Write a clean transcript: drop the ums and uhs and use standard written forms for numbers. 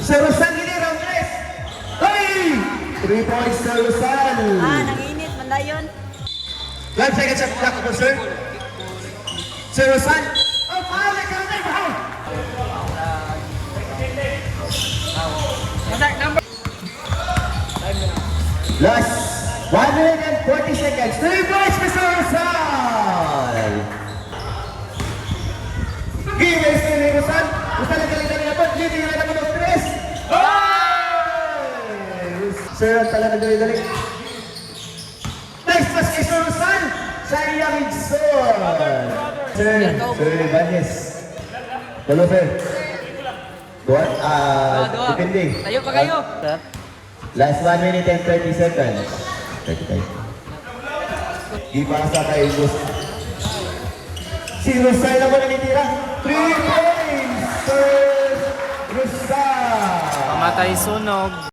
Sa Rosal Gilera, Andres! Ay! 3 points sa Rosal! Nanginit, malayon. 12 seconds sa clock, sir. Sa Rosal! Oh, foul! Counter, foul! Last 1 minute and 40 seconds. 3 points for Sa Rosal! Give us to Rosal! Rosal ang galing na po. Leading na naman ng 3. Sir, ang tala na galing. Nice pass kay Sir Rosal! Sa iyang Igson! Sir Ibanez. Hello, sir. Depending. Tayo pa kayo. Last 1 minute and 30 seconds. 35. Ipasa kay Gus. Si Rosal naman ang itira. 3 points! Sir Rosal! Pamatay sunog.